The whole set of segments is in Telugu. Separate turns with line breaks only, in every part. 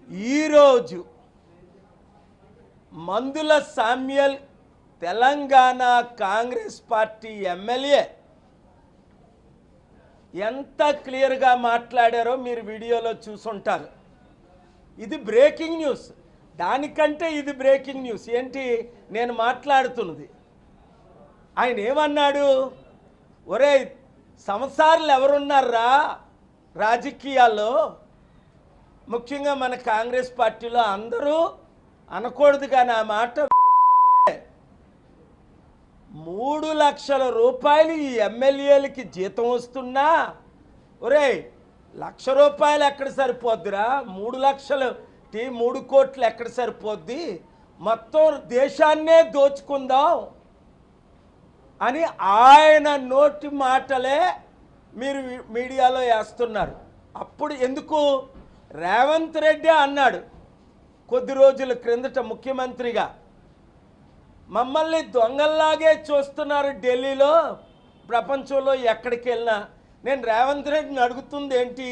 ఈరోజు మందుల Samuel Telangana Congress party MLA ఎంత క్లియర్గా మాట్లాడారో మీరు వీడియోలో చూసుంటారు. ఇది బ్రేకింగ్ న్యూస్. దానికంటే ఇది బ్రేకింగ్ న్యూస్. ఏంటి నేను మాట్లాడుతున్నది? ఆయన ఏమన్నాడు? ఒరే సంసారాలు ఎవరున్నారా రాజకీయాల్లో, ముఖ్యంగా మన కాంగ్రెస్ పార్టీలో అందరూ అనకూడదు కానీ ఆ మాట 3 లక్షల రూపాయలు ఈ ఎమ్మెల్యేలకి జీతం వస్తున్నా, ఒరే 1,00,000 రూపాయలు ఎక్కడ సరిపోద్దిరా? 3 లక్షలు 3 కోట్లు ఎక్కడ సరిపోద్ది? మొత్తం దేశాన్నే దోచుకుందాం అని ఆయన నోటి మాటలే మీరు మీడియాలో వేస్తున్నారు. అప్పుడు ఎందుకు? రేవంత్ రెడ్డి అన్నాడు కొద్ది రోజుల క్రిందట ముఖ్యమంత్రిగా, మమ్మల్ని దొంగల్లాగే చూస్తున్నారు ఢిల్లీలో, ప్రపంచంలో ఎక్కడికి వెళ్ళినా. నేను రేవంత్ రెడ్డిని అడుగుతుంది ఏంటి,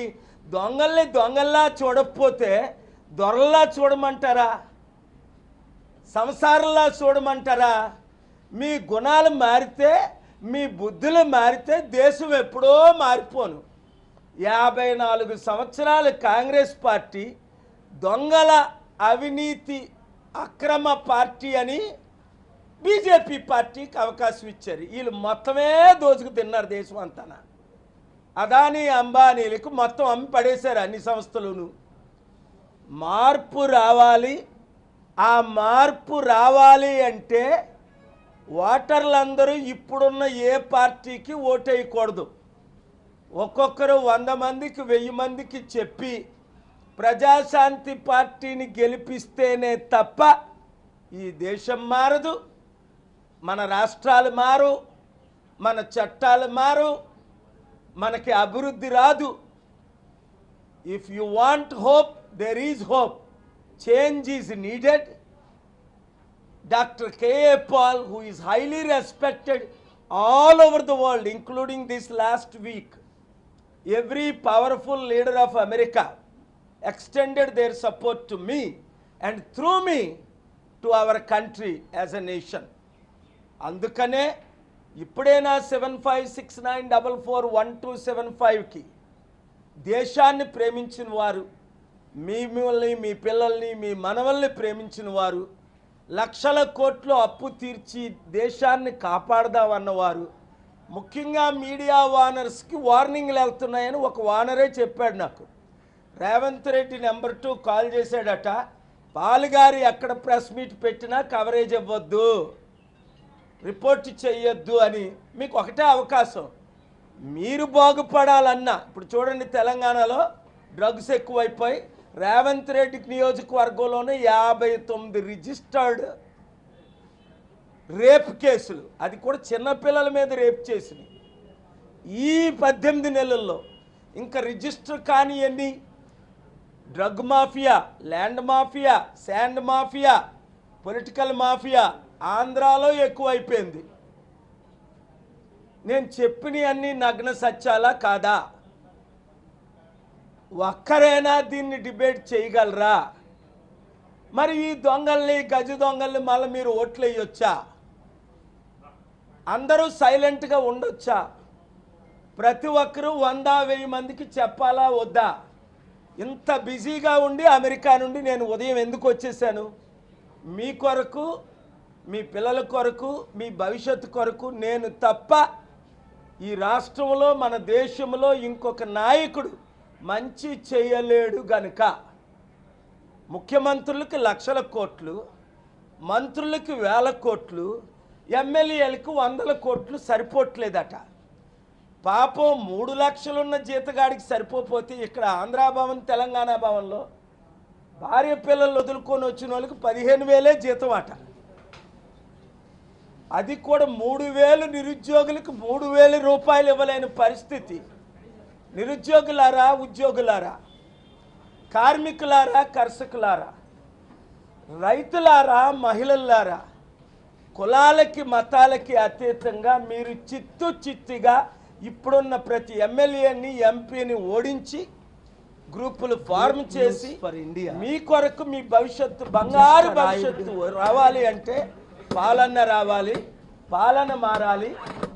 దొంగల్ని దొంగల్లా చూడకపోతే దొరల్లా చూడమంటారా? సంసారంలా చూడమంటారా? మీ గుణాలు మారితే, మీ బుద్ధులు మారితే దేశం ఎప్పుడో మారిపోను. 54 సంవత్సరాలు కాంగ్రెస్ పార్టీ దొంగల అవినీతి అక్రమ పార్టీ అని బీజేపీ పార్టీకి అవకాశం ఇచ్చారు. వీళ్ళు మొత్తమే దోచుకు తిన్నారు దేశం అంతా. అదానీ అంబానీలకు మొత్తం అమ్మి పడేశారు అన్ని సంస్థలను. మార్పు రావాలి. ఆ మార్పు రావాలి అంటే ఓటర్లందరూ ఇప్పుడున్న ఏ పార్టీకి ఓటేయకూడదు. ఒక్కొక్కరు 100 మందికి 1000 మందికి చెప్పి ప్రజాశాంతి పార్టీని గెలిపిస్తేనే తప్ప ఈ దేశం మారదు, మన రాష్ట్రాలు మారు, మన చట్టాలు మారు, మనకి అభివృద్ధి రాదు. If you want hope, there is hope. Change is needed. Dr. K.A. Paul, who is highly respected all over the world, including this last week, every powerful leader of America extended their support to me and through me to our country as a nation. అందుకనే ఇప్పుడైనా 7569441275కి దేశాన్ని ప్రేమించిన వారు, మిమ్మల్ని, మీ పిల్లల్ని, మీ మనవల్ని ప్రేమించిన వారు, లక్షల కోట్లు అప్పు తీర్చి దేశాన్ని కాపాడదామన్నవారు, ముఖ్యంగా మీడియా వానర్స్కి వార్నింగ్లు వెళ్తున్నాయని ఒక వానరే చెప్పాడు నాకు. రేవంత్ రెడ్డి నెంబర్ 2 కాల్ చేశాడట, పాలుగారు ఎక్కడ ప్రెస్ మీట్ పెట్టినా కవరేజ్ ఇవ్వద్దు, రిపోర్ట్ చెయ్యొద్దు అని. మీకు ఒకటే అవకాశం, మీరు బాగుపడాలన్నా. ఇప్పుడు చూడండి, తెలంగాణలో డ్రగ్స్ ఎక్కువైపోయి రేవంత్ రెడ్డి నియోజకవర్గంలోనే 59 రిజిస్టర్డ్ రేప్ కేసులు, అది కూడా చిన్నపిల్లల మీద రేప్ చేసినాయి ఈ 18 నెలల్లో. ఇంకా రిజిస్టర్ కాని ఎన్ని? Drug mafia, land mafia, sand mafia, political mafia ఆంధ్రాలో ఎక్కువైపోయింది. నేను చెప్పినవన్నీ నగ్న సత్యాలా కాదా? ఒక్కరైనా దీన్ని డిబేట్ చేయగలరా? మరి ఈ దొంగల్ని, గజ దొంగల్ని మళ్ళీ మీరు ఓట్లు వేయొచ్చా? అందరూ సైలెంట్గా ఉండొచ్చా? ప్రతి ఒక్కరూ 100-1000 మందికి చెప్పాలా వద్దా? ఇంత బిజీగా ఉండి అమెరికా నుండి నేను ఉదయం ఎందుకు వచ్చేసాను? మీ కొరకు, మీ పిల్లల కొరకు, మీ భవిష్యత్తు కొరకు. నేను తప్ప ఈ రాష్ట్రంలో, మన దేశంలో ఇంకొక నాయకుడు మంచి చేయలేడు గనుక ముఖ్యమంత్రులకు లక్షల కోట్లు, మంత్రులకు 1000 కోట్లు, ఎమ్మెల్యేలకు 100 కోట్లు సరిపోవట్లేదట. పాపం 3 లక్షలున్న జీతగాడికి సరిపోతే ఇక్కడ ఆంధ్రా భవన్, తెలంగాణ భవన్లో భార్య పిల్లలు వదులుకొని వచ్చిన వాళ్ళకి 15,000 జీతం అట. అది కూడా 3,000 నిరుద్యోగులకు 3,000 రూపాయలు ఇవ్వలేని పరిస్థితి. నిరుద్యోగులారా, ఉద్యోగులారా, కార్మికులారా, కర్షకులారా, రైతులారా, మహిళలారా, కులాలకి మతాలకి అతీతంగా మీరు చిత్తుగా ఇప్పుడున్న ప్రతి ఎమ్మెల్యేని, ఎంపీని ఓడించి గ్రూపులు ఫార్మ్ చేసి
ఫర్ ఇండియా
మీ కొరకు మీ భవిష్యత్తు బంగారు భవిష్యత్తు రావాలి అంటే పాలన రావాలి, పాలన మారాలి,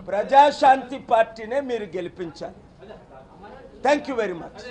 ప్రజాశాంతి పార్టీనే మీరు గెలిపించాలి. Thank you very much.